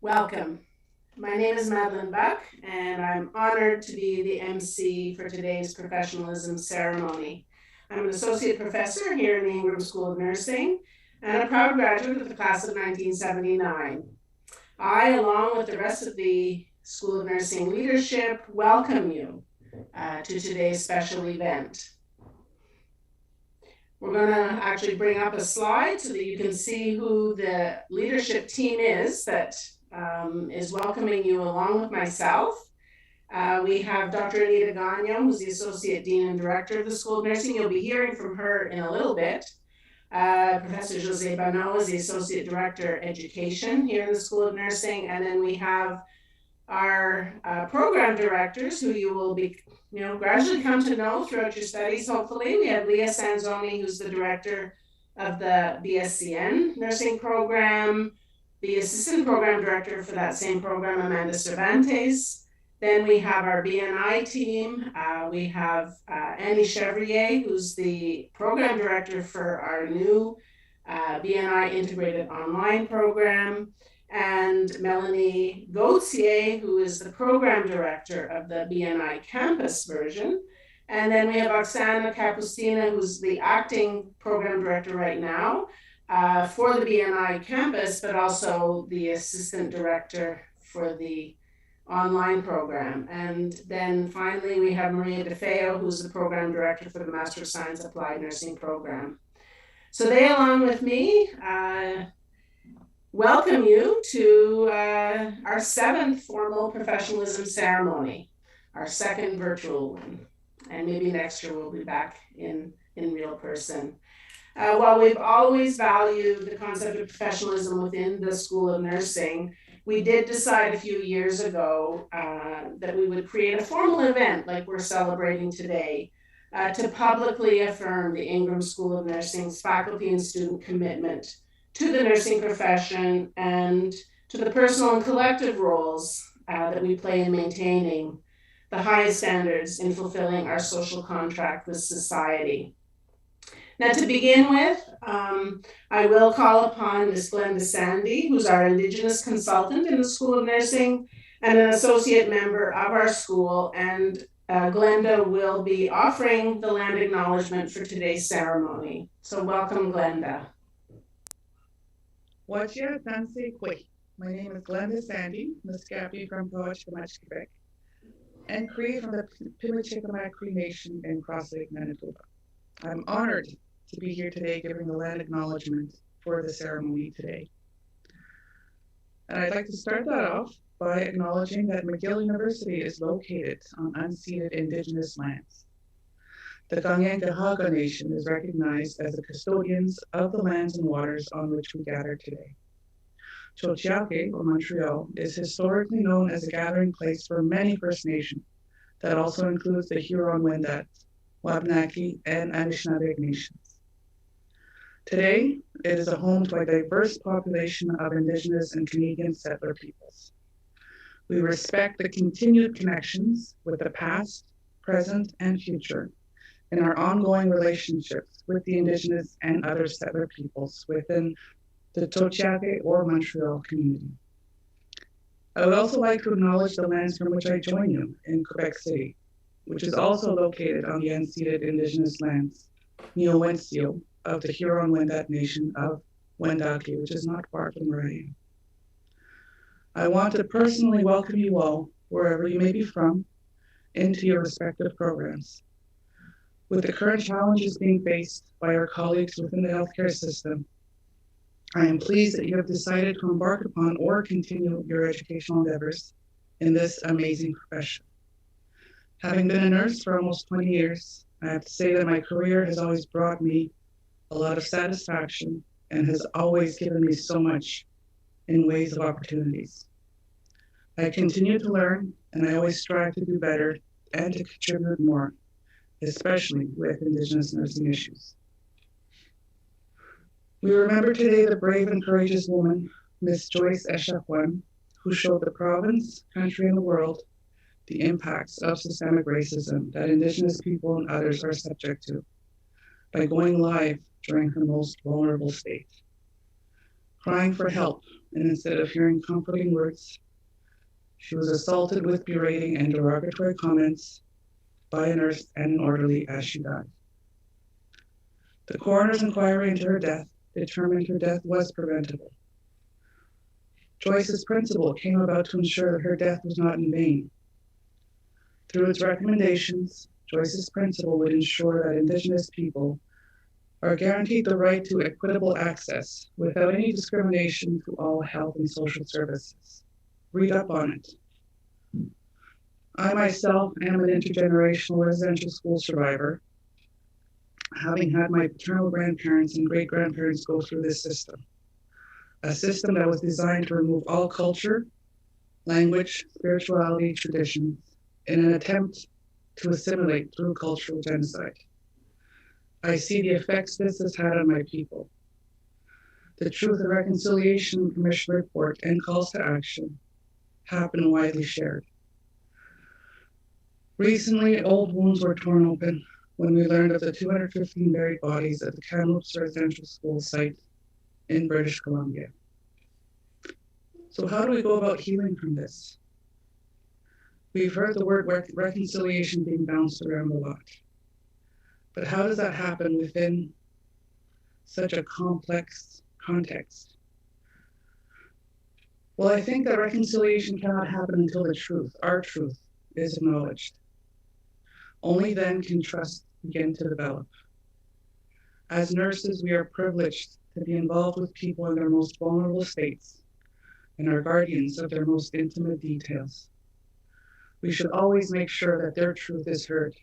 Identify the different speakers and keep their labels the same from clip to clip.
Speaker 1: Welcome. My name is Madeline Buck, and I'm honored to be the MC for today's professionalism ceremony. I'm an associate professor here in the Ingram School of Nursing and a proud graduate of the class of 1979. I, along with the rest of the School of Nursing leadership, welcome you to today's special event. We're going to actually bring up a slide so that you can see who the leadership team is that is welcoming you along with myself. We have Dr. Anita Gagnon, who's the Associate Dean and Director of the School of Nursing. You'll be hearing from her in a little bit. Professor Jose Bano is the Associate Director Education here in the School of Nursing. And then we have our program directors, who you will be, gradually come to know throughout your studies, hopefully. We have Leah Sanzoni, who's the Director of the BScN Nursing Program, the Assistant Program Director for that same program, Amanda Cervantes. Then we have our BNI team. We have Annie Chevrier, who's the Program Director for our new BNI Integrated Online Program, and Melanie Gauthier, who is the Program Director of the BNI Campus version. And then we have Oksana Kapustina, who's the Acting Program Director right now, for the BNI campus, but also the assistant director for the online program. And then finally, we have Maria DeFeo, who's the program director for the Master of Science Applied Nursing program. So they, along with me, welcome you to our 7th formal professionalism ceremony, our 2nd virtual one. And maybe next year we'll be back in real person. While we've always valued the concept of professionalism within the School of Nursing, we did decide a few years ago that we would create a formal event like we're celebrating today to publicly affirm the Ingram School of Nursing's faculty and student commitment to the nursing profession and to the personal and collective roles that we play in maintaining the highest standards in fulfilling our social contract with society. Now, to begin with, I will call upon Ms. Glenda Sandy, who's our Indigenous consultant in the School of Nursing and an associate member of our school. And Glenda will be offering the land acknowledgement for today's ceremony. So welcome, Glenda.
Speaker 2: Wajia Tansi Kwe. My name is Glenda Sandy, Muscapi from Poachkamach, Quebec, and Cree from the Pimicikamak Cree Nation in Cross Lake, Manitoba. I'm honored to be here today giving the land acknowledgement for the ceremony today. And I'd like to start that off by acknowledging that McGill University is located on unceded Indigenous lands. The Kanien'kehá:ka Nation is recognized as the custodians of the lands and waters on which we gather today. Tiohtià:ke, or Montreal, is historically known as a gathering place for many First Nations that also includes the Huron-Wendat, Wabanaki, and Anishinaabe nations. Today, it is a home to a diverse population of Indigenous and Canadian settler peoples. We respect the continued connections with the past, present, and future in our ongoing relationships with the Indigenous and other settler peoples within the Tiohtià:ke or Montreal community. I would also like to acknowledge the lands from which I join you in Quebec City, which is also located on the unceded Indigenous lands, Neo-Wentzio, of the Huron-Wendat Nation of Wendake, which is not far from where I am. I want to personally welcome you all, wherever you may be from, into your respective programs. With the current challenges being faced by our colleagues within the healthcare system, I am pleased that you have decided to embark upon or continue your educational endeavors in this amazing profession. Having been a nurse for almost 20 years, I have to say that my career has always brought me a lot of satisfaction and has always given me so much in ways of opportunities. I continue to learn, and I always strive to do better and to contribute more, especially with Indigenous nursing issues. We remember today the brave and courageous woman, Miss Joyce Echaquan, who showed the province, country, and the world the impacts of systemic racism that Indigenous people and others are subject to by going live during her most vulnerable state. crying for help, and instead of hearing comforting words, she was assaulted with berating and derogatory comments by a nurse and an orderly as she died. The coroner's inquiry into her death determined her death was preventable. Joyce's principle came about to ensure that her death was not in vain. Through its recommendations, Joyce's principle would ensure that Indigenous people are guaranteed the right to equitable access without any discrimination to all health and social services. Read up on it. I myself am an intergenerational residential school survivor, having had my paternal grandparents and great-grandparents go through this system, a system that was designed to remove all culture, language, spirituality, traditions, in an attempt to assimilate through cultural genocide. I see the effects this has had on my people. The Truth and Reconciliation Commission report and calls to action have been widely shared. Recently, old wounds were torn open when we learned of the 215 buried bodies at the Kamloops Residential School site in British Columbia. So how do we go about healing from this? We've heard the word reconciliation being bounced around a lot. But how does that happen within such a complex context? Well, I think that reconciliation cannot happen until the truth, our truth, is acknowledged. Only then can trust begin to develop. As nurses, we are privileged to be involved with people in their most vulnerable states and are guardians of their most intimate details. We should always make sure that their truth is heard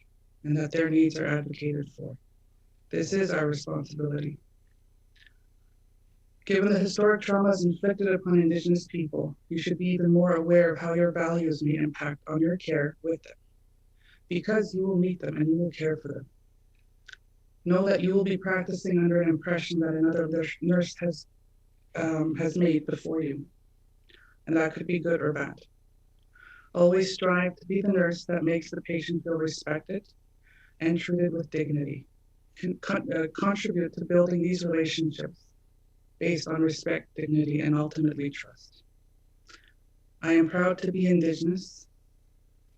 Speaker 2: and that their needs are advocated for. This is our responsibility. Given the historic traumas inflicted upon Indigenous people, you should be even more aware of how your values may impact on your care with them, because you will meet them and you will care for them. Know that you will be practicing under an impression that another nurse has made before you, and that could be good or bad. Always strive to be the nurse that makes the patient feel respected and treated with dignity. Contribute to building these relationships based on respect, dignity, and ultimately trust. I am proud to be Indigenous.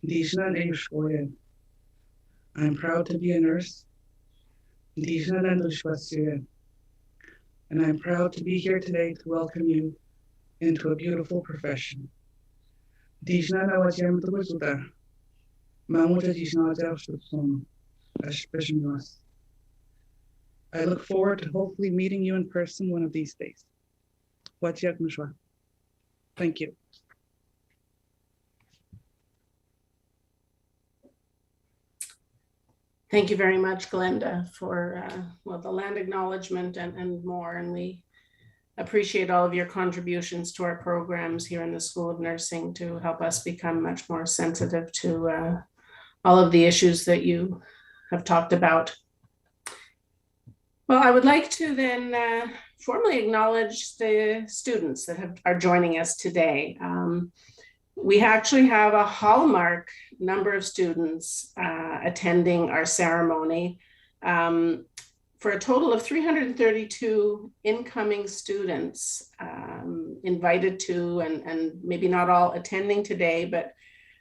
Speaker 2: I am proud to be a nurse. And I am proud to be here today to welcome you into a beautiful profession. I look forward to hopefully meeting you in person one of these days. Thank you.
Speaker 1: Thank you very much, Glenda, for the land acknowledgement and more. And we appreciate all of your contributions to our programs here in the School of Nursing to help us become much more sensitive to all of the issues that you have talked about. Well, I would like to then formally acknowledge the students that are joining us today. We actually have a hallmark number of students attending our ceremony for a total of 332 incoming students invited to, and maybe not all attending today, but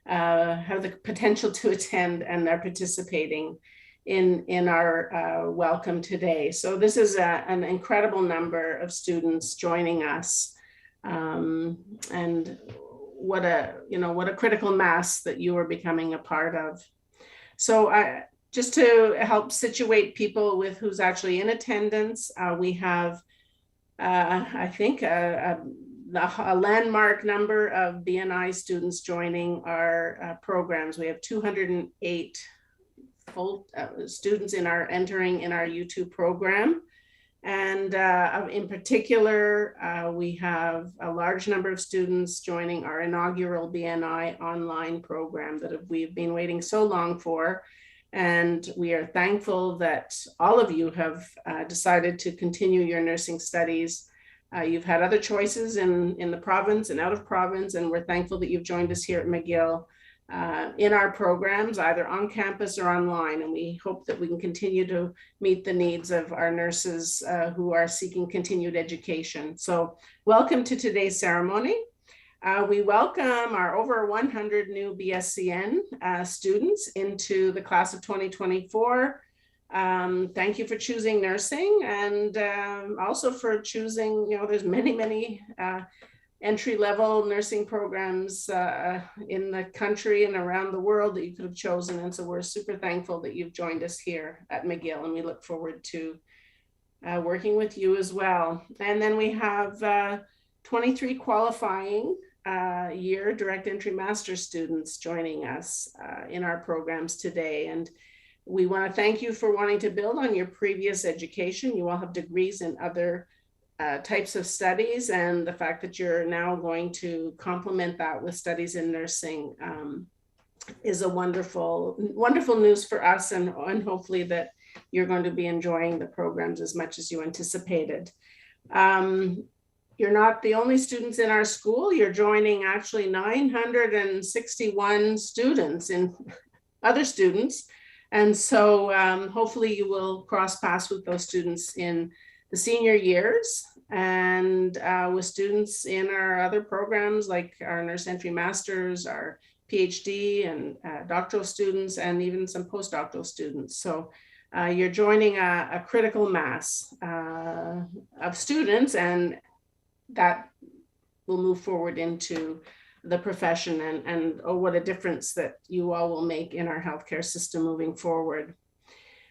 Speaker 1: have the potential to attend and are participating in our welcome today. So this is an incredible number of students joining us, and what a critical mass that you are becoming a part of. So just to help situate people with who's actually in attendance, we have, I think, a landmark number of BNI students joining our programs. We have 208 full students entering in our YouTube program. And in particular, we have a large number of students joining our inaugural BNI online program that we've been waiting so long for. And we are thankful that all of you have decided to continue your nursing studies. You've had other choices in the province and out of province, and we're thankful that you've joined us here at McGill in our programs, either on campus or online. And we hope that we can continue to meet the needs of our nurses who are seeking continued education. So welcome to today's ceremony. We welcome our over 100 new BScN students into the class of 2024. Thank you for choosing nursing, and also for choosing, there's many entry-level nursing programs in the country and around the world that you could have chosen. And so we're super thankful that you've joined us here at McGill, and we look forward to working with you as well. And then we have 23 qualifying year direct entry master's students joining us in our programs today. And we want to thank you for wanting to build on your previous education. You all have degrees in other types of studies, and the fact that you're now going to complement that with studies in nursing is a wonderful news for us, and hopefully that you're going to be enjoying the programs as much as you anticipated. You're not the only students in our school. You're joining actually 961 students in other students. And so hopefully you will cross paths with those students in the senior years, and with students in our other programs like our nurse entry masters, our PhD and doctoral students, and even some postdoctoral students. So you're joining a critical mass of students, and that will move forward into the profession, and oh, what a difference that you all will make in our healthcare system moving forward.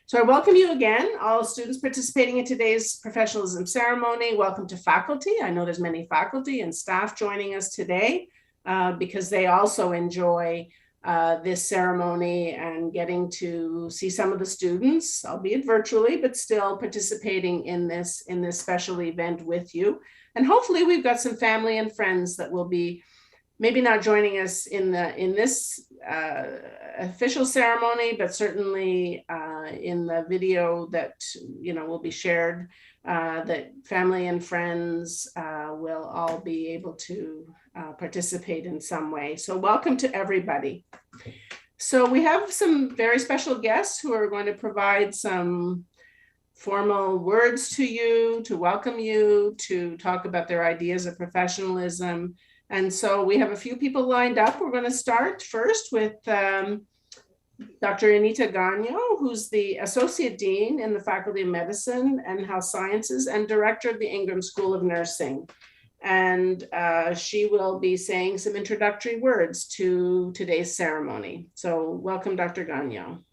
Speaker 1: So I welcome you again, all students participating in today's professionalism ceremony. Welcome to faculty. I know there's many faculty and staff joining us today because they also enjoy this ceremony and getting to see some of the students, albeit virtually, but still participating in this special event with you. And hopefully we've got some family and friends that will be maybe not joining us in this official ceremony, but certainly in the video that will be shared, that family and friends will all be able to participate in some way. So welcome to everybody. So we have some very special guests who are going to provide some formal words to you, to welcome you, to talk about their ideas of professionalism. And so we have a few people lined up. We're going to start first with Dr. Anita Gagno, who's the Associate Dean in the Faculty of Medicine and Health Sciences and Director of the Ingram School of Nursing. And she will be saying some introductory words to today's ceremony. So welcome, Dr. Gagno.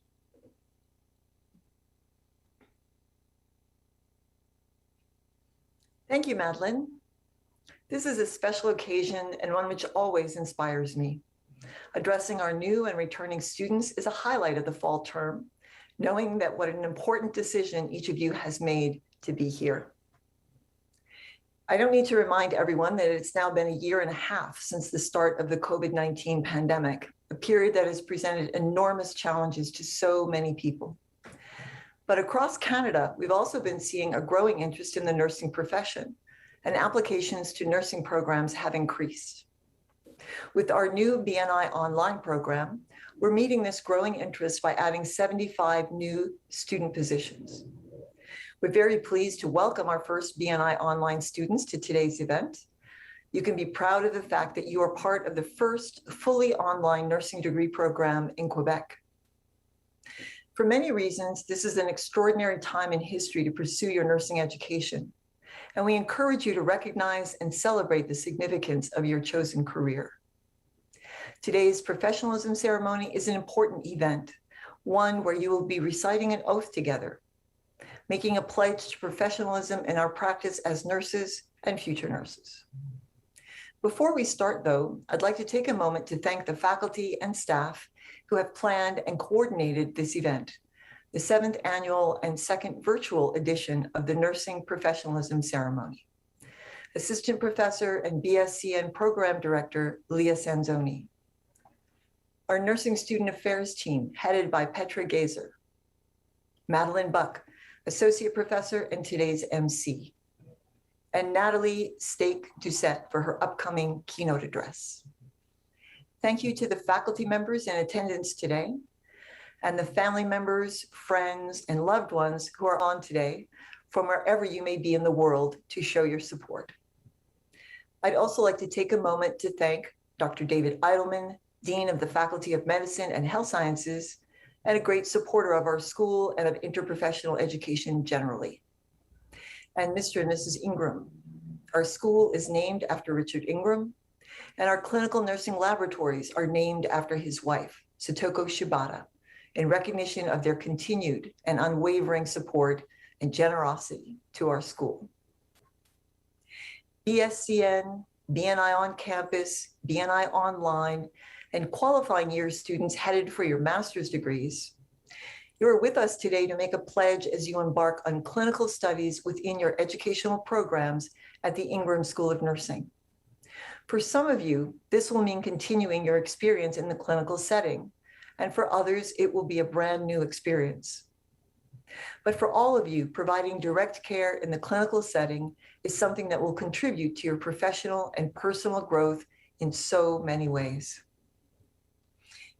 Speaker 3: Thank you, Madeline. This is a special occasion and one which always inspires me. Addressing our new and returning students is a highlight of the fall term, knowing that what an important decision each of you has made to be here. I don't need to remind everyone that it's now been 1.5 years since the start of the COVID-19 pandemic, a period that has presented enormous challenges to so many people. But across Canada, we've also been seeing a growing interest in the nursing profession, and applications to nursing programs have increased. With our new BNI online program, we're meeting this growing interest by adding 75 new student positions. We're very pleased to welcome our first BNI online students to today's event. You can be proud of the fact that you are part of the first fully online nursing degree program in Quebec. For many reasons, this is an extraordinary time in history to pursue your nursing education, and we encourage you to recognize and celebrate the significance of your chosen career. Today's professionalism ceremony is an important event, one where you will be reciting an oath together, making a pledge to professionalism in our practice as nurses and future nurses. Before we start, though, I'd like to take a moment to thank the faculty and staff who have planned and coordinated this event, the 7th annual and 2nd virtual edition of the Nursing Professionalism Ceremony. Assistant Professor and BScN Program Director, Leah Sanzoni. Our Nursing Student Affairs team, headed by Petra Gazer. Madeline Buck, Associate Professor and today's MC. And Natalie Stake-Doucette for her upcoming keynote address. Thank you to the faculty members in attendance today and the family members, friends, and loved ones who are on today from wherever you may be in the world to show your support. I'd also like to take a moment to thank Dr. David Eidelman, Dean of the Faculty of Medicine and Health Sciences, and a great supporter of our school and of interprofessional education generally. And Mr. and Mrs. Ingram. Our school is named after Richard Ingram, and our clinical nursing laboratories are named after his wife, Satoko Shibata, in recognition of their continued and unwavering support and generosity to our school. BScN, BNI on campus, BNI online, and qualifying year students headed for your master's degrees, you are with us today to make a pledge as you embark on clinical studies within your educational programs at the Ingram School of Nursing. For some of you, this will mean continuing your experience in the clinical setting, and for others, it will be a brand new experience. But for all of you, providing direct care in the clinical setting is something that will contribute to your professional and personal growth in so many ways.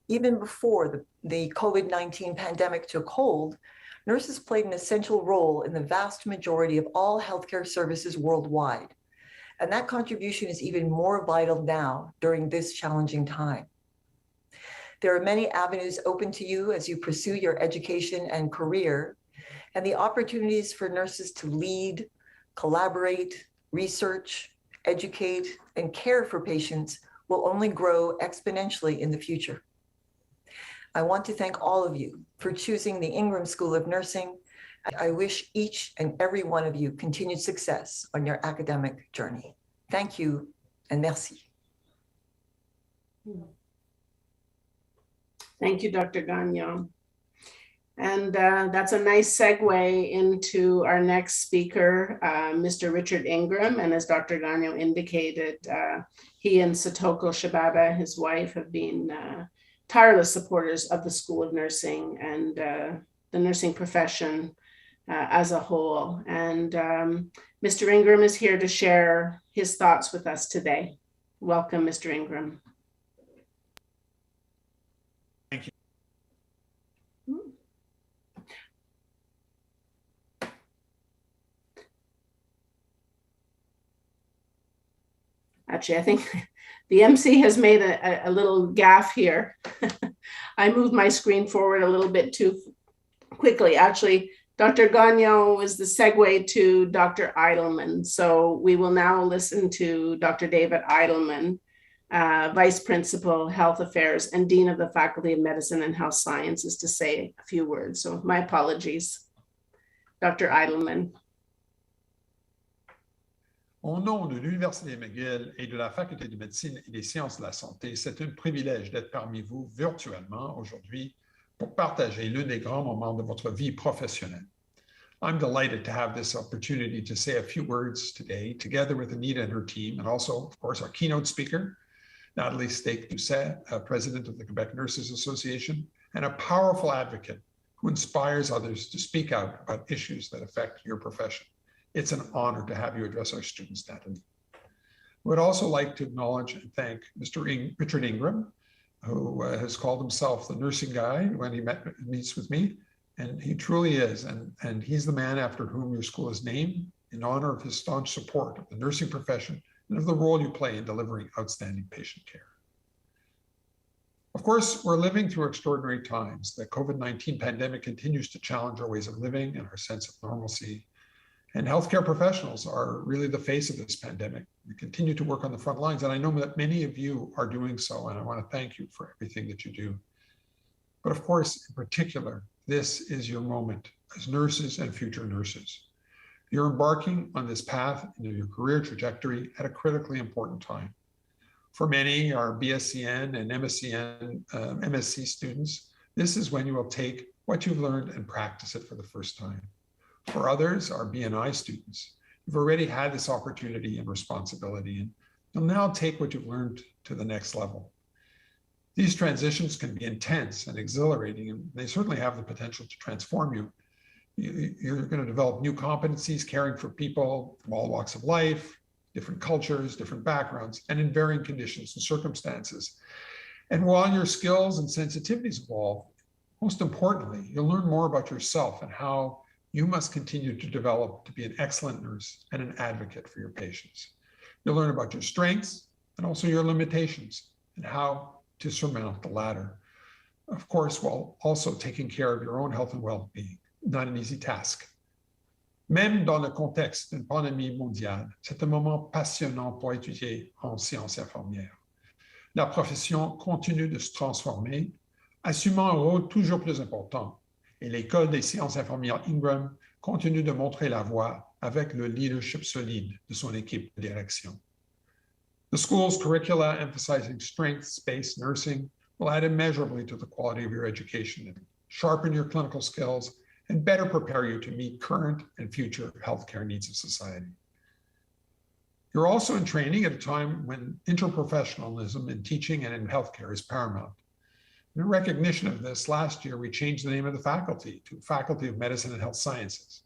Speaker 3: Even before the COVID-19 pandemic took hold, nurses played an essential role in the vast majority of all healthcare services worldwide. And that contribution is even more vital now during this challenging time. There are many avenues open to you as you pursue your education and career, and the opportunities for nurses to lead, collaborate, research, educate, and care for patients will only grow exponentially in the future. I want to thank all of you for choosing the Ingram School of Nursing. I wish each and every one of you continued success on your academic journey. Thank you and merci.
Speaker 1: Thank you, Dr. Gagnon. And that's a nice segue into our next speaker, Mr. Richard Ingram. And as Dr. Gagnon indicated, he and Satoko Shibata, his wife, have been tireless supporters of the School of Nursing and the nursing profession as a whole. And Mr. Ingram is here to share his thoughts with us today. Welcome, Mr. Ingram.
Speaker 4: Thank you.
Speaker 1: Actually, I think the MC has made a little gaffe here. I moved my screen forward a little bit too quickly. Actually, Dr. Gagnon was the segue to Dr. Eidelman. So we will now listen to Dr. David Eidelman, Vice Principal, Health Affairs, and Dean of the Faculty of Medicine and Health Sciences to say a few words. So my apologies. Dr. Eidelman.
Speaker 4: Au nom de l'Université McGill et de la Faculté de médecine et des sciences de la santé, c'est un privilège d'être parmi vous virtuellement aujourd'hui pour partager l'un des grands moments de votre vie professionnelle. I'm delighted to have this opportunity to say a few words today, together with Anita and her team, and also, of course, our keynote speaker, Nathalie Steak-Doucet, President of the Quebec Nurses Association, and a powerful advocate who inspires others to speak out about issues that affect your profession. It's an honor to have you address our students, Nathalie. I would also like to acknowledge and thank Mr. Richard Ingram, who has called himself the nursing guy when he meets with me, and he truly is, and he's the man after whom your school is named in honor of his staunch support of the nursing profession and of the role you play in delivering outstanding patient care. Of course, we're living through extraordinary times. The COVID-19 pandemic continues to challenge our ways of living and our sense of normalcy. And healthcare professionals are really the face of this pandemic. We continue to work on the front lines, and I know that many of you are doing so, and I want to thank you for everything that you do. But of course, in particular, this is your moment as nurses and future nurses. You're embarking on this path into your career trajectory at a critically important time. For many, our BScN and MSc students, this is when you will take what you've learned and practice it for the first time. For others, our BNI students, you've already had this opportunity and responsibility, and you'll now take what you've learned to the next level. These transitions can be intense and exhilarating, and they certainly have the potential to transform you. You're going to develop new competencies, caring for people from all walks of life, different cultures, different backgrounds, and in varying conditions and circumstances. And while your skills and sensitivities evolve, most importantly, you'll learn more about yourself and how you must continue to develop to be an excellent nurse and an advocate for your patients. You'll learn about your strengths and also your limitations and how to surmount the latter. Of course, while also taking care of your own health and well-being. Not an easy task. Même dans le contexte d'une pandémie mondiale, c'est un moment passionnant pour étudier en sciences infirmières. La profession continue de se transformer, assumant un rôle toujours plus important, et l'École des sciences infirmières Ingram continue de montrer la voie avec le leadership solide de son équipe de direction. The school's curricula emphasizing strengths-based nursing will add immeasurably to the quality of your education and sharpen your clinical skills and better prepare you to meet current and future healthcare needs of society. You're also in training at a time when interprofessionalism in teaching and in healthcare is paramount. In recognition of this, last year we changed the name of the faculty to Faculty of Medicine and Health Sciences.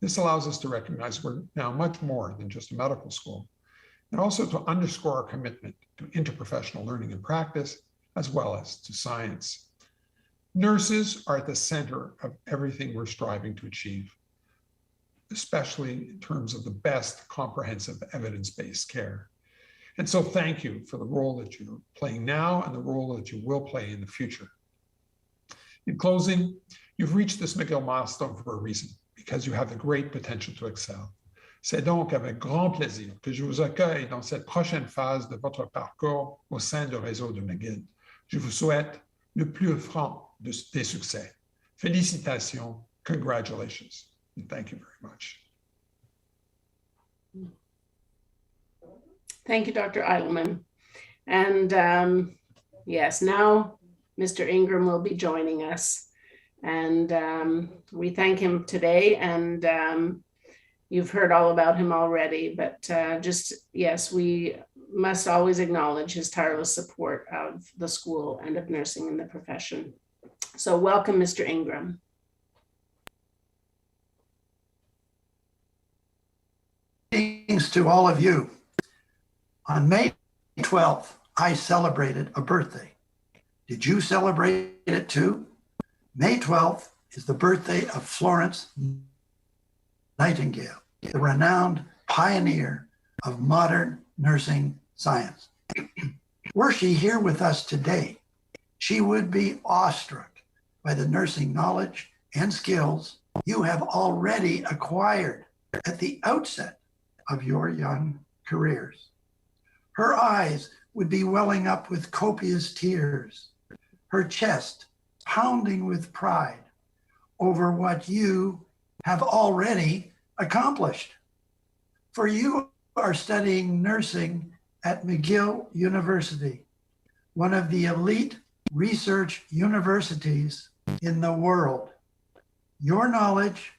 Speaker 4: This allows us to recognize we're now much more than just a medical school, and also to underscore our commitment to interprofessional learning and practice, as well as to science. Nurses are at the center of everything we're striving to achieve, especially in terms of the best comprehensive evidence-based care. And so thank you for the role that you're playing now and the role that you will play in the future. In closing, you've reached this McGill milestone for a reason, because you have the great potential to excel. C'est donc avec grand plaisir que je vous accueille dans cette prochaine phase de votre parcours au sein du réseau de McGill. Je vous souhaite le plus franc des succès. Félicitations, congratulations, and thank you very much.
Speaker 1: Thank you, Dr. Eidelman. And yes, now Mr. Ingram will be joining us. And we thank him today. And you've heard all about him already, but yes, we must always acknowledge his tireless support of the school and of nursing in the profession. So welcome, Mr. Ingram.
Speaker 5: Greetings to all of you. On May 12th, I celebrated a birthday. Did you celebrate it too? May 12th is the birthday of Florence Nightingale, the renowned pioneer of modern nursing science. Were she here with us today, she would be awestruck by the nursing knowledge and skills you have already acquired at the outset of your young careers. Her eyes would be welling up with copious tears, her chest pounding with pride over what you have already accomplished. For you are studying nursing at McGill University, one of the elite research universities in the world. Your knowledge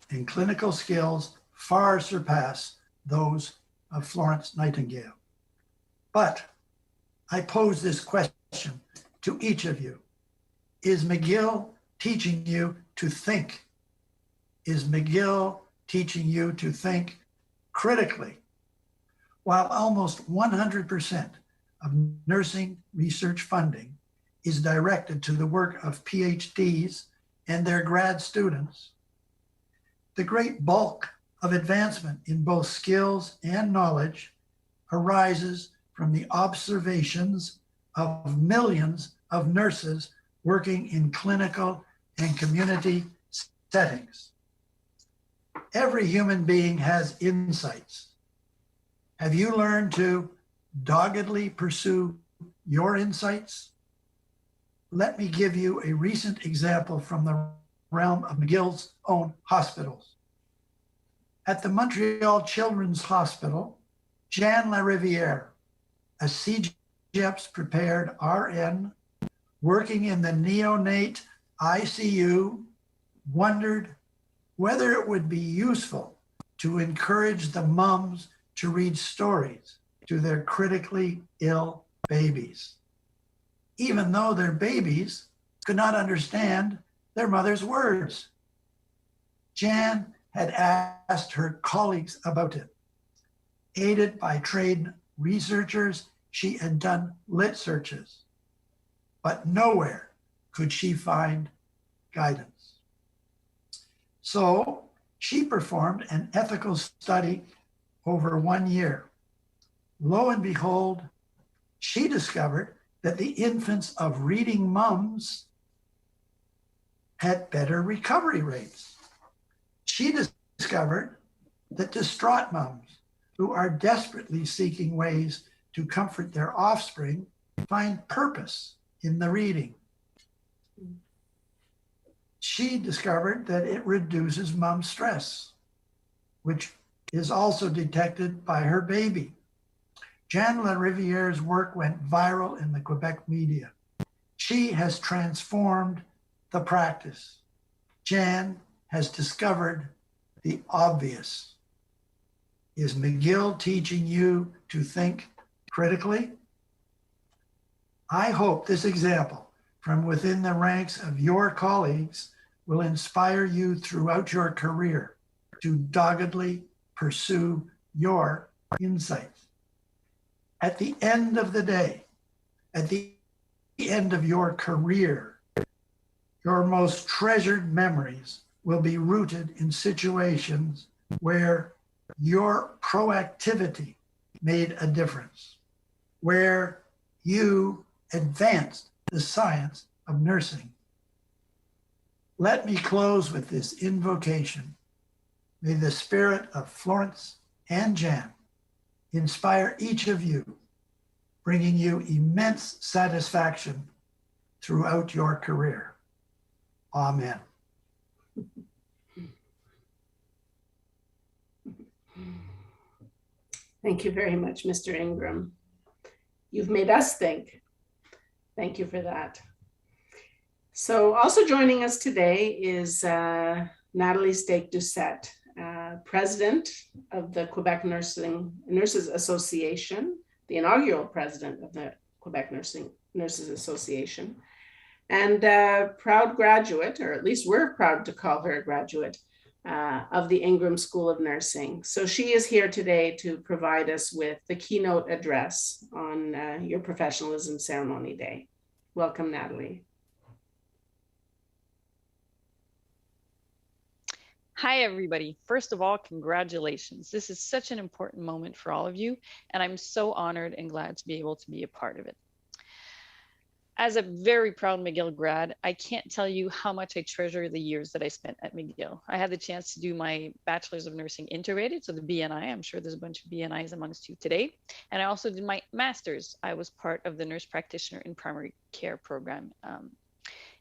Speaker 5: and clinical skills far surpass those of Florence Nightingale. But I pose this question to each of you. Is McGill teaching you to think? Is McGill teaching you to think critically? While almost 100% of nursing research funding is directed to the work of PhDs and their grad students, the great bulk of advancement in both skills and knowledge arises from the observations of millions of nurses working in clinical and community settings. Every human being has insights. Have you learned to doggedly pursue your insights? Let me give you a recent example from the realm of McGill's own hospitals. At the Montreal Children's Hospital, Jean Lariviere, a CGEPS prepared RN working in the neonate ICU, wondered whether it would be useful to encourage the moms to read stories to their critically ill babies, even though their babies could not understand their mother's words. Jan had asked her colleagues about it. Aided by trained researchers, she had done lit searches. but nowhere could she find guidance. So she performed an ethical study over 1 year. Lo and behold, she discovered that the infants of reading mums had better recovery rates. She discovered that distraught mums who are desperately seeking ways to comfort their offspring find purpose in the reading. She discovered that it reduces mom stress, which is also detected by her baby. Jan Lariviere's work went viral in the Quebec media. She has transformed the practice. Jan has discovered the obvious. Is McGill teaching you to think critically? I hope this example from within the ranks of your colleagues will inspire you throughout your career to doggedly pursue your insights. At the end of the day, at the end of your career, your most treasured memories will be rooted in situations where your proactivity made a difference, where you advanced the science of nursing. Let me close with this invocation. May the spirit of Florence and Jan inspire each of you, bringing you immense satisfaction throughout your career. Amen.
Speaker 1: Thank you very much, Mr. Ingram. You've made us think. Thank you for that. So also joining us today is Nathalie Stake-Doucette, President of the Quebec Nurses Association, the inaugural president of the Quebec Nurses Association, and a proud graduate, or at least we're proud to call her a graduate, of the Ingram School of Nursing. So she is here today to provide us with the keynote address on your Professionalism Ceremony Day. Welcome, Nathalie.
Speaker 6: Hi, everybody. First of all, congratulations. This is such an important moment for all of you, and I'm so honored and glad to be able to be a part of it. As a very proud McGill grad, I can't tell you how much I treasure the years that I spent at McGill. I had the chance to do my Bachelor's of Nursing integrated, so the BNI. I'm sure there's a bunch of BNIs amongst you today. And I also did my master's. I was part of the Nurse Practitioner in Primary Care program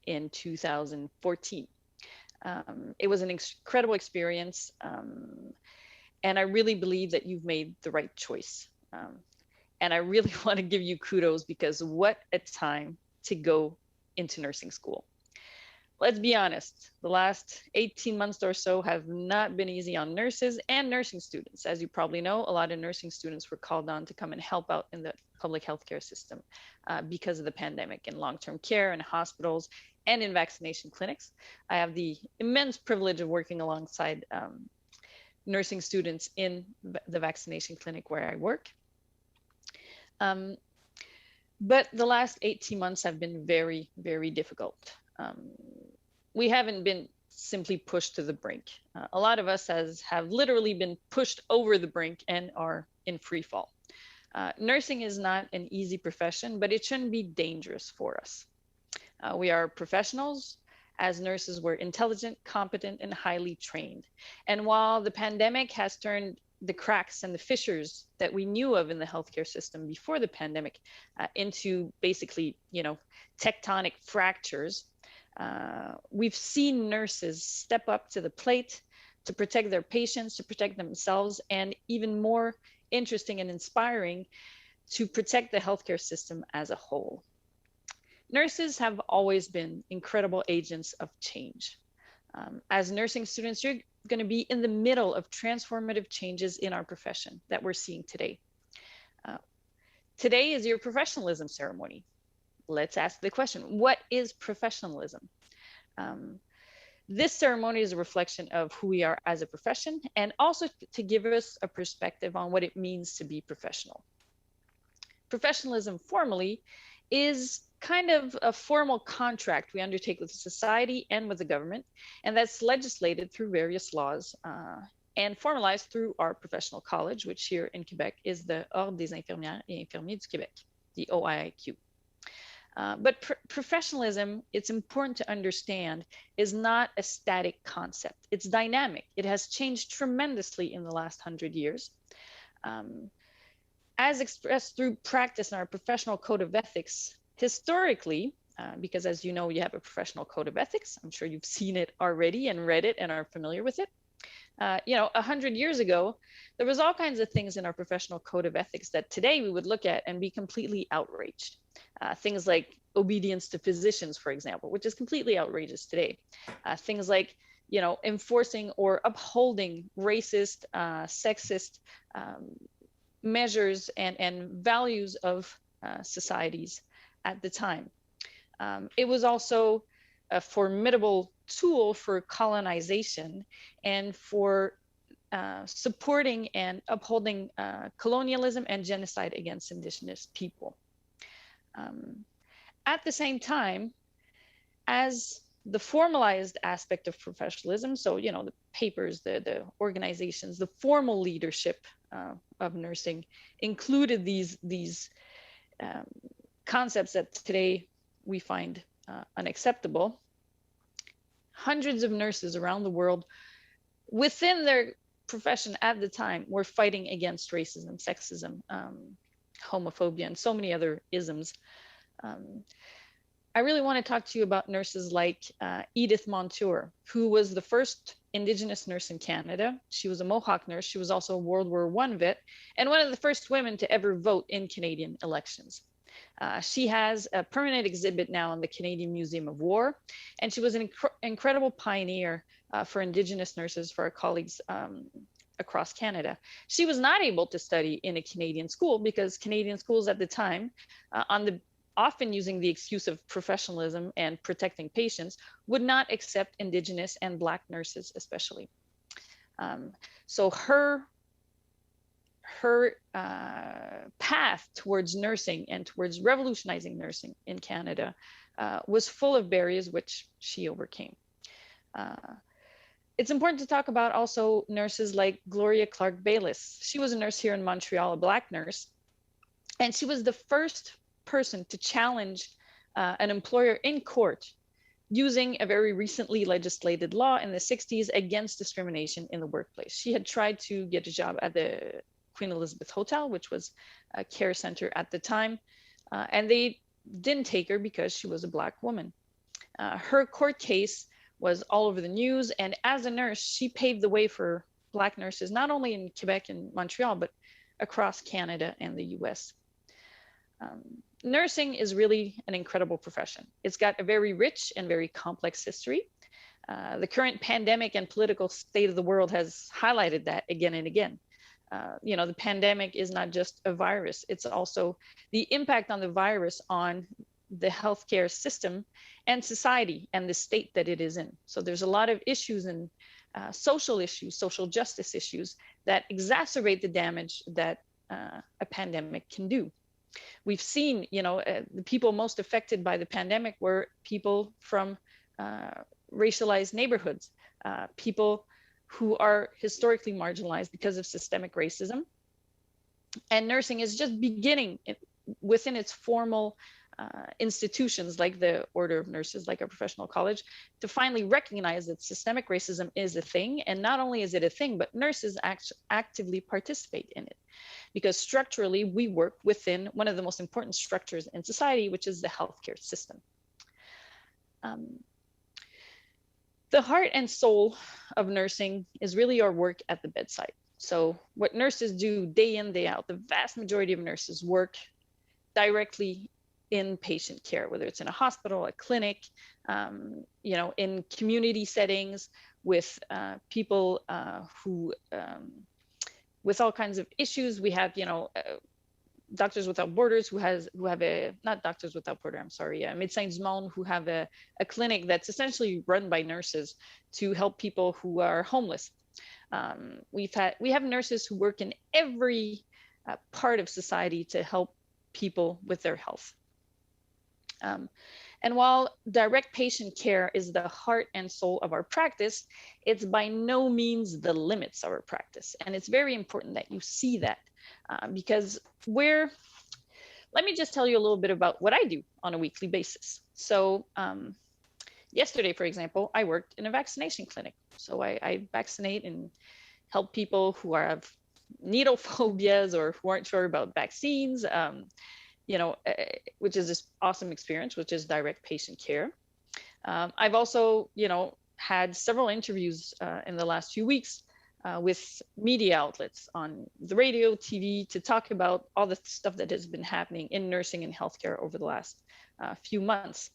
Speaker 6: in 2014. It was an incredible experience, and I really believe that you've made the right choice. And I really want to give you kudos, because what a time to go into nursing school. Let's be honest, the last 18 months or so have not been easy on nurses and nursing students. As you probably know, a lot of nursing students were called on to come and help out in the public healthcare system because of the pandemic, in long-term care and hospitals and in vaccination clinics. I have the immense privilege of working alongside nursing students in the vaccination clinic where I work. But the last 18 months have been very, very difficult. We haven't been simply pushed to the brink. A lot of us have literally been pushed over the brink and are in free fall. Nursing is not an easy profession, but it shouldn't be dangerous for us. We are professionals. As nurses, we're intelligent, competent, and highly trained. And while the pandemic has turned the cracks and the fissures that we knew of in the healthcare system before the pandemic into basically, tectonic fractures, we've seen nurses step up to the plate to protect their patients, to protect themselves, and even more interesting and inspiring, to protect the healthcare system as a whole. Nurses have always been incredible agents of change. As nursing students, you're going to be in the middle of transformative changes in our profession that we're seeing today. Today is your professionalism ceremony. Let's ask the question, what is professionalism? This ceremony is a reflection of who we are as a profession, and also to give us a perspective on what it means to be professional. Professionalism formally is kind of a formal contract we undertake with society and with the government, and that's legislated through various laws and formalized through our professional college, which here in Quebec is the Ordre des infirmières et infirmiers du Québec, the OIIQ. But professionalism, it's important to understand, is not a static concept. It's dynamic. It has changed tremendously in the last 100 years. As expressed through practice in our professional code of ethics, historically, because as you know, you have a professional code of ethics. I'm sure you've seen it already and read it and are familiar with it. 100 years ago, there was all kinds of things in our professional code of ethics that today we would look at and be completely outraged. Things like obedience to physicians, for example, which is completely outrageous today. Things like, enforcing or upholding racist, sexist measures and values of societies at the time. It was also a formidable tool for colonization and for supporting and upholding colonialism and genocide against Indigenous people. At the same time, as the formalized aspect of professionalism, so the papers, the organizations, the formal leadership of nursing included these concepts that today we find unacceptable. Hundreds of nurses around the world within their profession at the time were fighting against racism, sexism, homophobia, and so many other isms. I really want to talk to you about nurses like Edith Montour, who was the first Indigenous nurse in Canada. She was a Mohawk nurse. She was also a World War I vet and one of the first women to ever vote in Canadian elections. She has a permanent exhibit now in the Canadian Museum of War, and she was an incredible pioneer for Indigenous nurses, for our colleagues across Canada. She was not able to study in a Canadian school because Canadian schools at the time, often using the excuse of professionalism and protecting patients, would not accept Indigenous and Black nurses especially. So her path towards nursing and towards revolutionizing nursing in Canada was full of barriers which she overcame. It's important to talk about also nurses like Gloria Clark-Bayliss. She was a nurse here in Montreal, a Black nurse, and she was the first person to challenge an employer in court using a very recently legislated law in the 60s against discrimination in the workplace. She had tried to get a job at the Queen Elizabeth Hotel, which was a care center at the time, and they didn't take her because she was a Black woman. Her court case was all over the news, and as a nurse, she paved the way for Black nurses, not only in Quebec and Montreal, but across Canada and the US. Nursing is really an incredible profession. It's got a very rich and very complex history. The current pandemic and political state of the world has highlighted that again and again. The pandemic is not just a virus, it's also the impact on the virus on the healthcare system and society and the state that it is in. So there's a lot of issues and social issues, social justice issues that exacerbate the damage that a pandemic can do. We've seen, the people most affected by the pandemic were people from racialized neighborhoods, people who are historically marginalized because of systemic racism. And nursing is just beginning within its formal institutions like the Order of Nurses, like a professional college, to finally recognize that systemic racism is a thing. And not only is it a thing, but nurses actively participate in it. Because structurally, we work within one of the most important structures in society, which is the healthcare system. The heart and soul of nursing is really our work at the bedside. So what nurses do day in, day out, the vast majority of nurses work directly in patient care, whether it's in a hospital, a clinic, in community settings with people who, with all kinds of issues. We have, Doctors Without Borders not Doctors Without Borders, I'm sorry, Médecins du Monde, who have a clinic that's essentially run by nurses to help people who are homeless. We have nurses who work in every part of society to help people with their health. And while direct patient care is the heart and soul of our practice, it's by no means the limits of our practice. And it's very important that you see that because let me just tell you a little bit about what I do on a weekly basis. So yesterday, for example, I worked in a vaccination clinic. So I vaccinate and help people who have needle phobias or who aren't sure about vaccines, which is this awesome experience, which is direct patient care. I've also, had several interviews in the last few weeks with media outlets on the radio, TV, to talk about all the stuff that has been happening in nursing and healthcare over the last few months.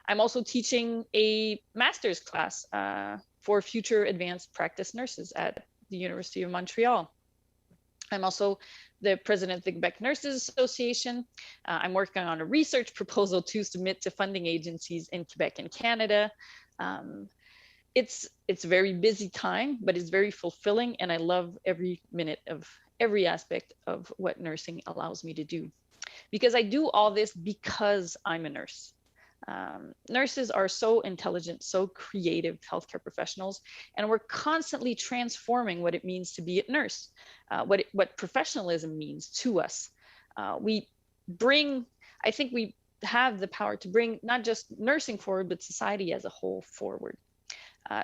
Speaker 6: I'm also teaching a master's class for future advanced practice nurses at the University of Montreal. I'm also the president of the Quebec Nurses Association. I'm working on a research proposal to submit to funding agencies in Quebec and Canada. It's a very busy time, but it's very fulfilling, and I love every minute of every aspect of what nursing allows me to do. Because I do all this because I'm a nurse. Nurses are so intelligent, so creative healthcare professionals, and we're constantly transforming what it means to be a nurse, what professionalism means to us. I think we have the power to bring not just nursing forward, but society as a whole forward.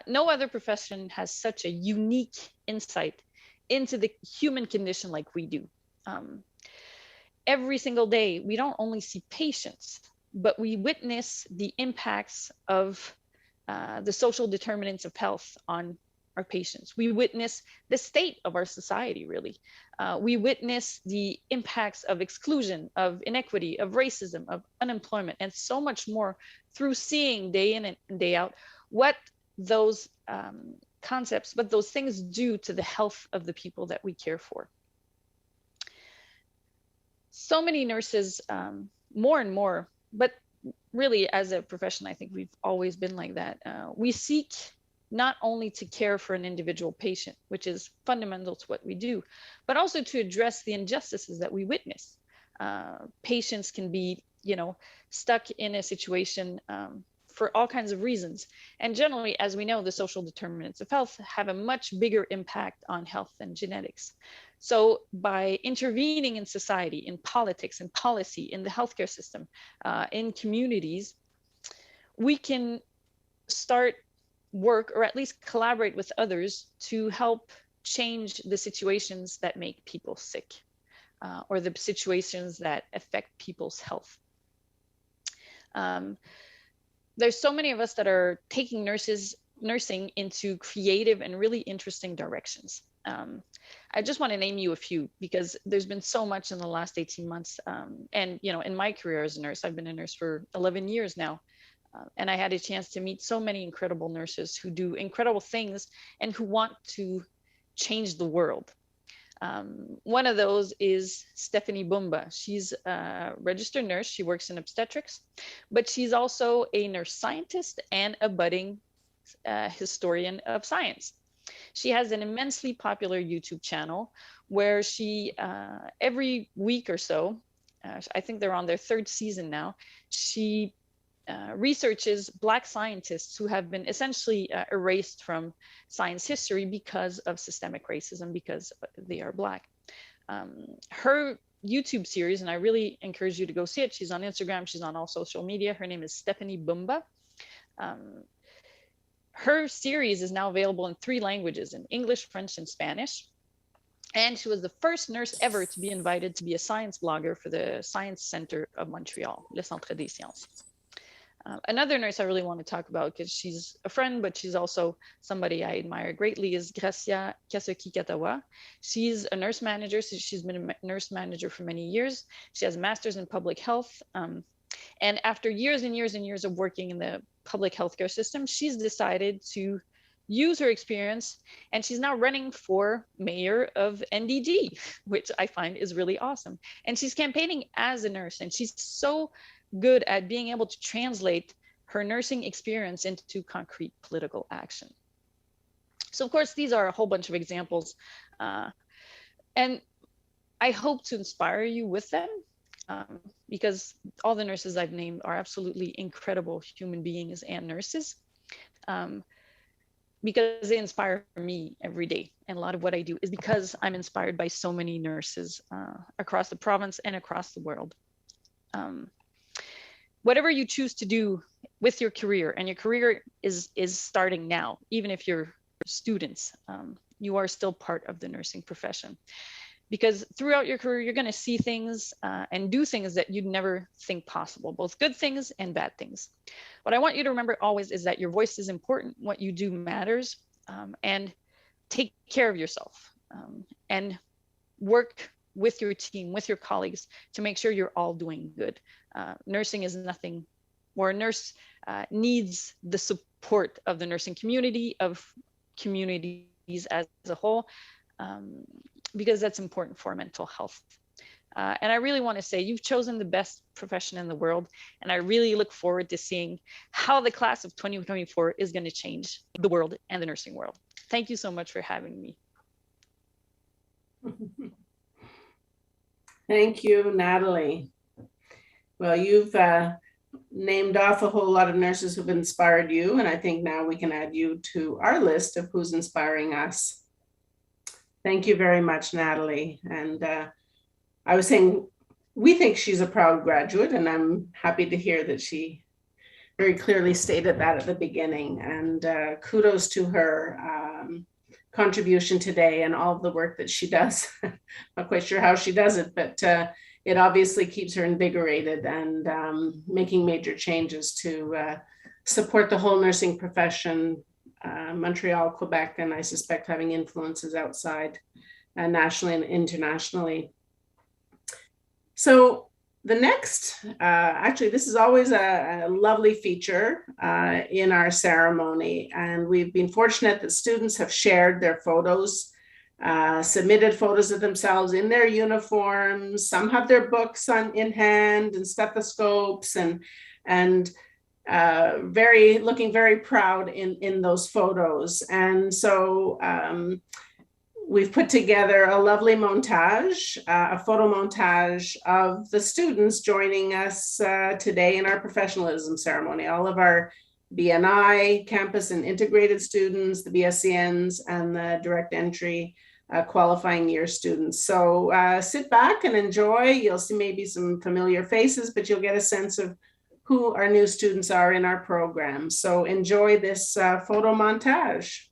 Speaker 6: No other profession has such a unique insight into the human condition like we do. Every single day, we don't only see patients, but we witness the impacts of the social determinants of health on our patients. We witness the state of our society, really. We witness the impacts of exclusion, of inequity, of racism, of unemployment, and so much more through seeing day in and day out what those concepts, what those things do to the health of the people that we care for. So many nurses, more and more, but really as a profession, I think we've always been like that. We seek not only to care for an individual patient, which is fundamental to what we do, but also to address the injustices that we witness. Patients can be, stuck in a situation for all kinds of reasons. And generally, as we know, the social determinants of health have a much bigger impact on health than genetics. So by intervening in society, in politics, in policy, in the healthcare system, in communities, we can start work or at least collaborate with others to help change the situations that make people sick or the situations that affect people's health. There's so many of us that are taking nursing into creative and really interesting directions. I just want to name you a few because there's been so much in the last 18 months. And, in my career as a nurse, I've been a nurse for 11 years now. And I had a chance to meet so many incredible nurses who do incredible things and who want to change the world. One of those is Stephanie Bumba. She's a registered nurse. She works in obstetrics, but she's also a nurse scientist and a budding historian of science. She has an immensely popular YouTube channel where she, every week or so, I think they're on their third season now, she researches Black scientists who have been essentially erased from science history because of systemic racism, because they are Black. Her YouTube series, and I really encourage you to go see it. She's on Instagram. She's on all social media. Her name is Stephanie Bumba. Her series is now available in 3 languages, in English, French, and Spanish. And she was the first nurse ever to be invited to be a science blogger for the Science Center of Montreal, Le Centre des Sciences. Another nurse I really want to talk about, because she's a friend, but she's also somebody I admire greatly, is Gracia Kasuki-Katawa. She's a nurse manager. So she's been a nurse manager for many years. She has a master's in public health. And after years and years and years of working in the public healthcare system, she's decided to use her experience, and she's now running for mayor of NDG, which I find is really awesome. And she's campaigning as a nurse, and she's so good at being able to translate her nursing experience into concrete political action. So of course, these are a whole bunch of examples, and I hope to inspire you with them. because all the nurses I've named are absolutely incredible human beings and nurses, because they inspire me every day. And a lot of what I do is because I'm inspired by so many nurses across the province and across the world. Whatever you choose to do with your career, and your career is starting now, even if you're students, you are still part of the nursing profession. Because throughout your career, you're going to see things and do things that you'd never think possible, both good things and bad things. What I want you to remember always is that your voice is important, what you do matters, and take care of yourself, and work with your team, with your colleagues, to make sure you're all doing good. Nursing is nothing, or a nurse needs the support of the nursing community, of communities as a whole, because that's important for mental health. And I really want to say you've chosen the best profession in the world, and I really look forward to seeing how the class of 2024 is going to change the world and the nursing world. Thank you so much for having me.
Speaker 1: Thank you, Natalie. Well, you've named off a whole lot of nurses who've inspired you, and I think now we can add you to our list of who's inspiring us. Thank you very much, Natalie. And I was saying, we think she's a proud graduate, and I'm happy to hear that she very clearly stated that at the beginning. And kudos to her contribution today and all of the work that she does. Not quite sure how she does it, but it obviously keeps her invigorated and making major changes to support the whole nursing profession, Montreal, Quebec, and I suspect having influences outside nationally and internationally. So the next, actually, this is always a lovely feature in our ceremony. And we've been fortunate that students have shared their photos, submitted photos of themselves in their uniforms. Some have their books in hand and stethoscopes, and looking very proud in those photos. And so we've put together a lovely montage, a photo montage of the students joining us today in our professionalism ceremony. All of our BNI, campus and integrated students, the BScNs, and the direct entry qualifying year students. So sit back and enjoy. You'll see maybe some familiar faces, but you'll get a sense of who our new students are in our program. So enjoy this photo montage.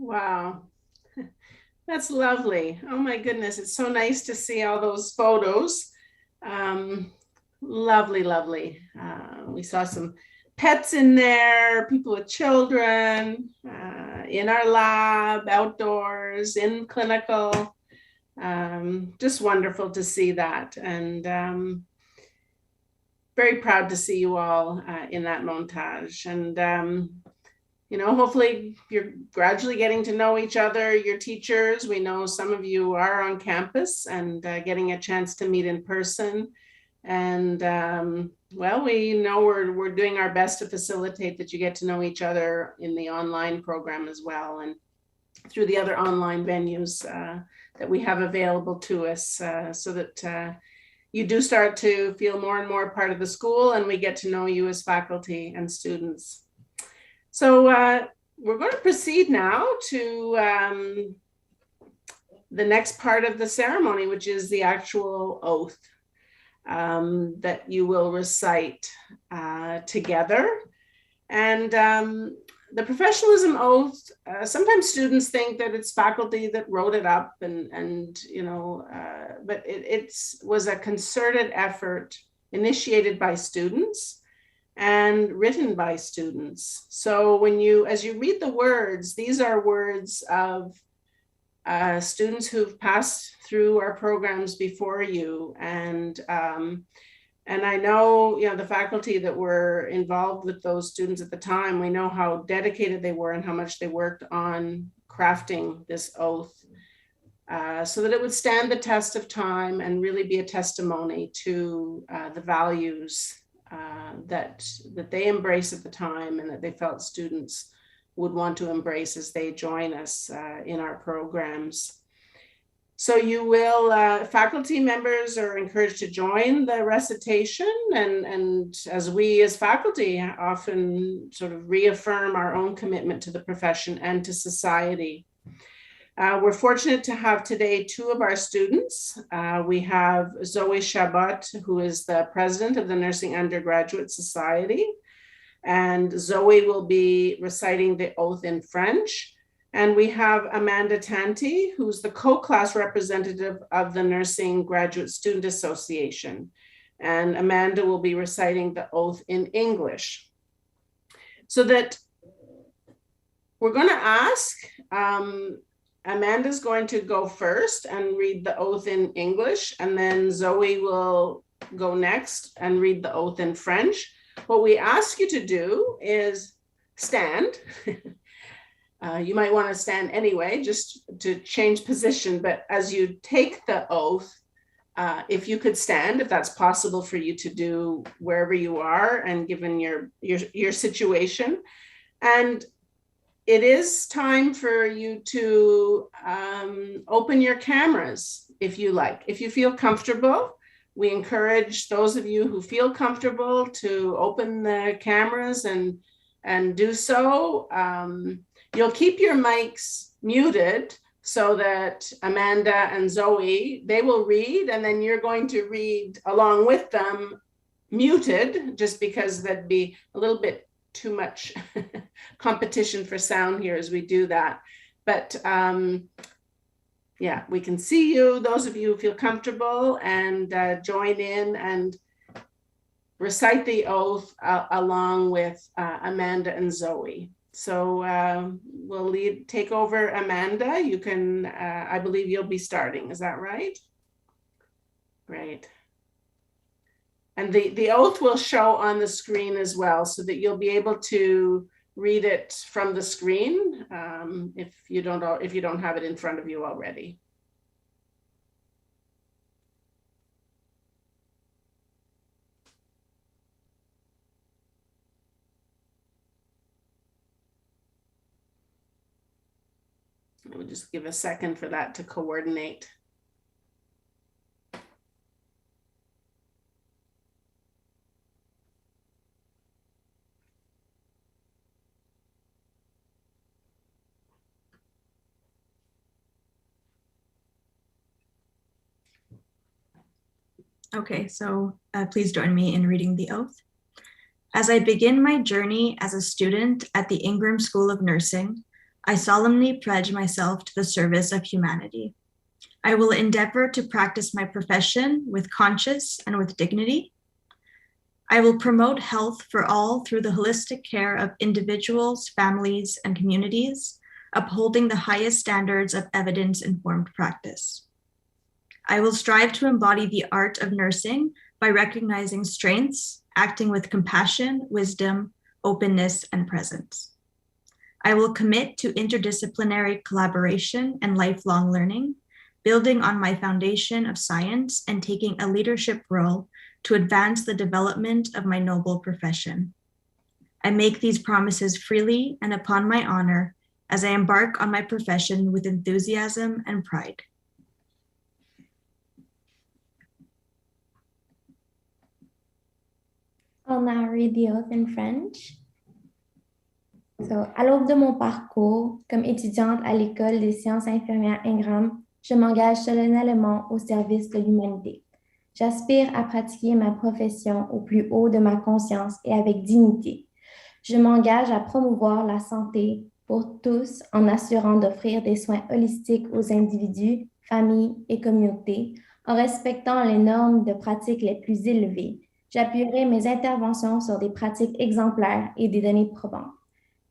Speaker 1: Wow. That's lovely. Oh my goodness. It's so nice to see all those photos. Lovely, lovely. We saw some pets in there, people with children, in our lab, outdoors, in clinical. Just wonderful to see that. And very proud to see you all in that montage. And you know, hopefully you're gradually getting to know each other, your teachers. We know some of you are on campus and getting a chance to meet in person. And well, we know we're doing our best to facilitate that you get to know each other in the online program as well, and through the other online venues that we have available to us, so that you do start to feel more and more part of the school, and we get to know you as faculty and students. So we're going to proceed now to the next part of the ceremony, which is the actual oath that you will recite together. And the professionalism oath, sometimes students think that it's faculty that wrote it up, and you know, but it was a concerted effort initiated by students and written by students. So when as you read the words, these are words of students who've passed through our programs before you. And I know, you know, the faculty that were involved with those students at the time, we know how dedicated they were and how much they worked on crafting this oath so that it would stand the test of time and really be a testimony to the values that they embrace at the time, and that they felt students would want to embrace as they join us in our programs. So you will, faculty members are encouraged to join the recitation, and as we as faculty often sort of reaffirm our own commitment to the profession and to society. We're fortunate to have today two of our students. We have Zoe Chabot, who is the president of the Nursing Undergraduate Society, and Zoe will be reciting the oath in French. And we have Amanda Tanti, who's the co-class representative of the Nursing Graduate Student Association. And Amanda will be reciting the oath in English. So that we're going to ask, Amanda's going to go first and read the oath in English, and then Zoe will go next and read the oath in French. What we ask you to do is stand. You might want to stand anyway, just to change position, but as you take the oath, if you could stand, if that's possible for you to do wherever you are and given your situation. And it is time for you to open your cameras if you like. If you feel comfortable, we encourage those of you who feel comfortable to open the cameras and do so. You'll keep your mics muted so that Amanda and Zoe, they will read, and then you're going to read along with them muted, just because that'd be a little bit too much competition for sound here as we do that. But yeah, we can see you, those of you who feel comfortable, and join in and recite the oath along with Amanda and Zoe. So we'll take over, Amanda. You can, I believe you'll be starting, is that right? Great. And the oath will show on the screen as well, so that you'll be able to read it from the screen if you don't have it in front of you already. We'll just give a second for that to coordinate.
Speaker 7: Okay, so please join me in reading the oath. As I begin my journey as a student at the Ingram School of Nursing, I solemnly pledge myself to the service of humanity. I will endeavor to practice my profession with conscience and with dignity. I will promote health for all through the holistic care of individuals, families, and communities, upholding the highest standards of evidence-informed practice. I will strive to embody the art of nursing by recognizing strengths, acting with compassion, wisdom, openness, and presence. I will commit to interdisciplinary collaboration and lifelong learning, building on my foundation of science and taking a leadership role to advance the development of my noble profession. I make these promises freely and upon my honor as I embark on my profession with enthusiasm and pride.
Speaker 8: I'll now read the oath in French. À l'aube de mon parcours comme étudiante à l'École des sciences infirmières Ingram, je m'engage solennellement au service de l'humanité. J'aspire à pratiquer ma profession au plus haut de ma conscience et avec dignité. Je m'engage à promouvoir la santé pour tous en assurant d'offrir des soins holistiques aux individus, familles et communautés, en respectant les normes de pratique les plus élevées. J'appuierai mes interventions sur des pratiques exemplaires et des données probantes.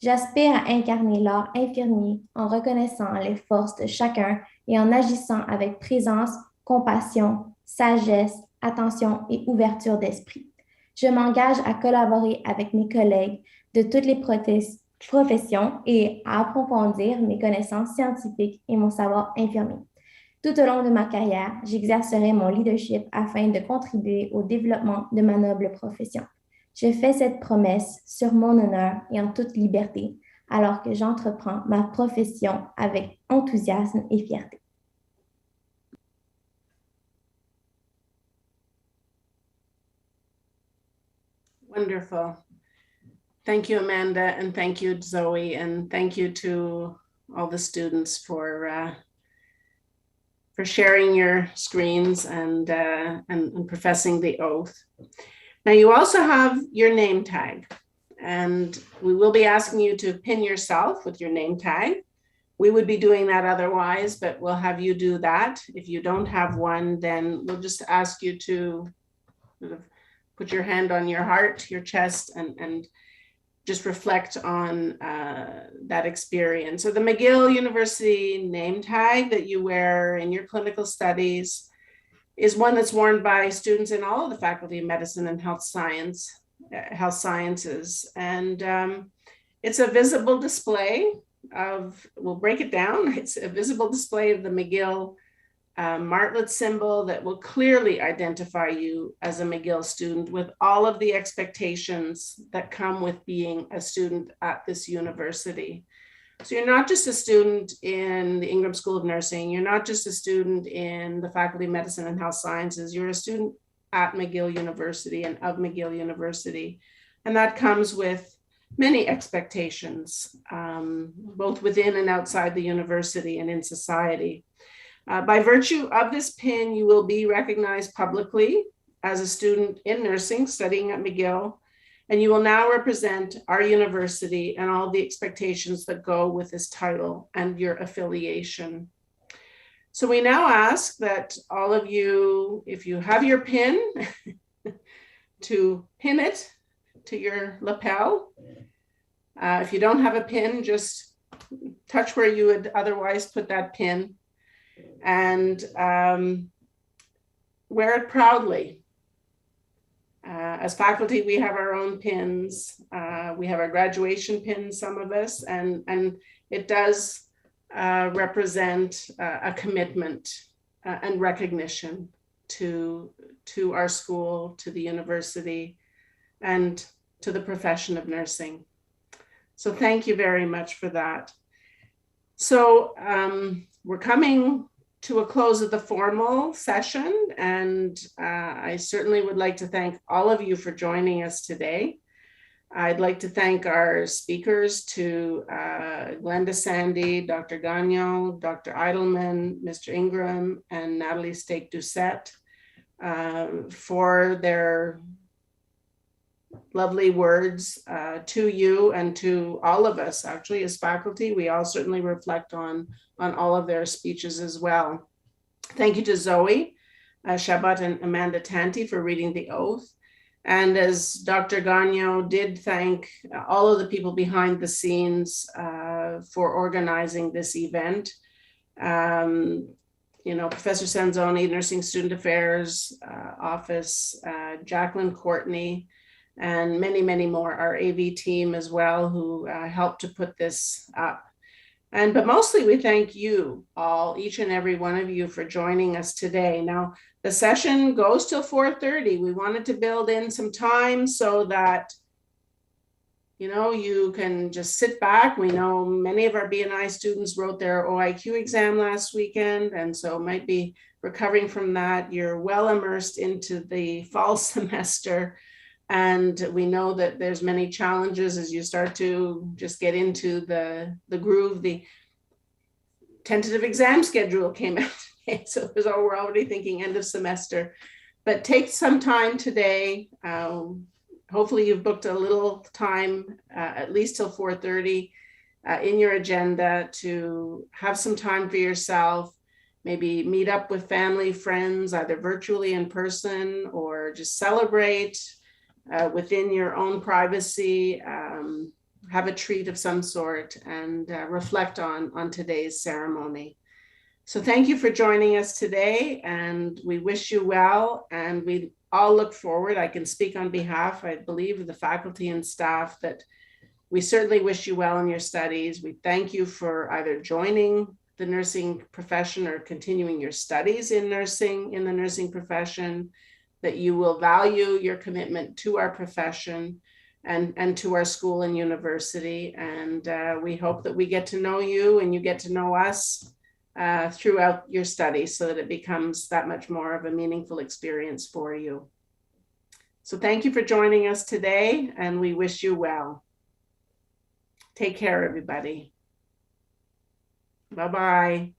Speaker 8: J'aspire à incarner l'art infirmier en reconnaissant les forces de chacun et en agissant avec présence, compassion, sagesse, attention et ouverture d'esprit. Je m'engage à collaborer avec mes collègues de toutes les professions et à approfondir mes connaissances scientifiques et mon savoir infirmier. Tout au long de ma carrière, j'exercerai mon leadership afin de contribuer au développement de ma noble profession. Je fais cette promesse sur mon honneur et en toute liberté, alors que j'entreprends ma profession avec enthousiasme et fierté.
Speaker 1: Wonderful. Thank you, Amanda, and thank you, Zoe, and thank you to all the students for sharing your screens and professing the oath. Now you also have your name tag, and we will be asking you to pin yourself with your name tag. We would be doing that otherwise, but we'll have you do that. If you don't have one, then we'll just ask you to sort of put your hand on your heart, your chest, and just reflect on that experience. So the McGill University name tag that you wear in your clinical studies is one that's worn by students in all of the Faculty of Medicine and Health Sciences. And it's a visible display of, we'll break it down. It's a visible display of the McGill Martlet symbol that will clearly identify you as a McGill student with all of the expectations that come with being a student at this university. So you're not just a student in the Ingram School of Nursing, you're not just a student in the Faculty of Medicine and Health Sciences, you're a student at McGill University and of McGill University. And that comes with many expectations, both within and outside the university and in society. By virtue of this pin, you will be recognized publicly as a student in nursing studying at McGill, and you will now represent our university and all the expectations that go with this title and your affiliation. So we now ask that all of you, if you have your pin, to pin it to your lapel. If you don't have a pin, just touch where you would otherwise put that pin, and wear it proudly. As faculty, we have our own pins. We have our graduation pins, some of us, and it does represent a commitment and recognition to our school, to the university, and to the profession of nursing. So thank you very much for that. So we're coming to a close of the formal session, and I certainly would like to thank all of you for joining us today. I'd like to thank our speakers, to Glenda Sandy, Dr. Gagnon, Dr. Eidelman, Mr. Ingram, and Natalie Stake-Doucette for their lovely words to you and to all of us, actually, as faculty. We all certainly reflect on all of their speeches as well. Thank you to Zoe Shabat and Amanda Tanti for reading the oath. And as Dr. Gagnon did thank all of the people behind the scenes for organizing this event. You know, Professor Sanzoni, Nursing Student Affairs Office, Jacqueline Courtney, and many, many more, our AV team as well, who helped to put this up. But mostly we thank you all, each and every one of you, for joining us today. Now, the session goes till 4:30. We wanted to build in some time so that, you know, you can just sit back. We know many of our BNI students wrote their OIQ exam last weekend, and so might be recovering from that. You're well immersed into the fall semester. And we know that there's many challenges as you start to just get into the groove. The tentative exam schedule came out today, so we're already thinking end of semester. But take some time today. Hopefully you've booked a little time, at least till 4:30 in your agenda, to have some time for yourself. Maybe meet up with family, friends, either virtually in person, or just celebrate within your own privacy, have a treat of some sort, and reflect on today's ceremony. So thank you for joining us today, and we wish you well, and we all look forward. I can speak on behalf, I believe, of the faculty and staff, that we certainly wish you well in your studies. We thank you for either joining the nursing profession or continuing your studies in nursing, in the nursing profession, that you will value your commitment to our profession and to our school and university. And we hope that we get to know you and you get to know us throughout your studies, so that it becomes that much more of a meaningful experience for you. So thank you for joining us today, and we wish you well. Take care, everybody. Bye-bye.